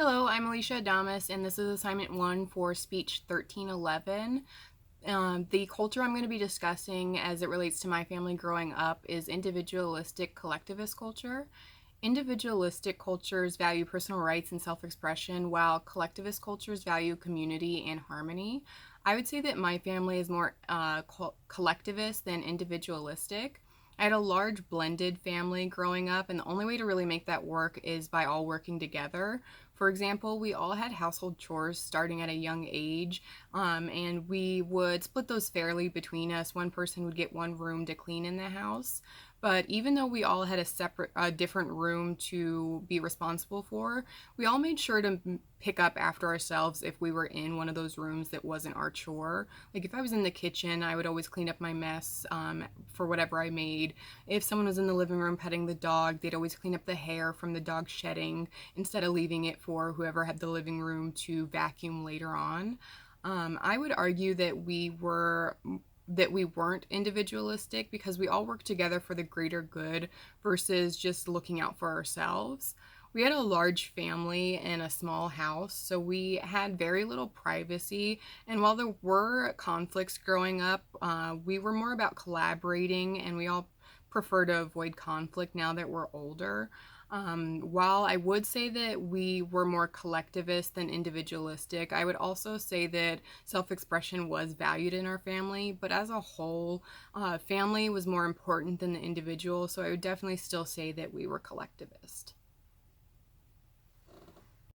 Hello, I'm Alysha and this is assignment 1 for speech 1311. The culture I'm going to be discussing as it relates to my family growing up is individualistic collectivist culture. Individualistic cultures value personal rights and self-expression, while collectivist cultures value community and harmony. I would say that my family is more collectivist than individualistic. I had a large blended family growing up, and the only way to really make that work is by all working together. For example, we all had household chores starting at a young age, and we would split those fairly between us. One person would get one room to clean in the house. But even though we all had a different room to be responsible for, we all made sure to pick up after ourselves if we were in one of those rooms that wasn't our chore. Like if I was in the kitchen, I would always clean up my mess for whatever I made. If someone was in the living room petting the dog, they'd always clean up the hair from the dog shedding instead of leaving it for whoever had the living room to vacuum later on. I would argue that we weren't individualistic because we all worked together for the greater good versus just looking out for ourselves. We had a large family in a small house, so we had very little privacy. And while there were conflicts growing up, we were more about collaborating, and we all prefer to avoid conflict now that we're older. While I would say that we were more collectivist than individualistic, I would also say that self-expression was valued in our family, but as a whole, family was more important than the individual, so I would definitely still say that we were collectivist.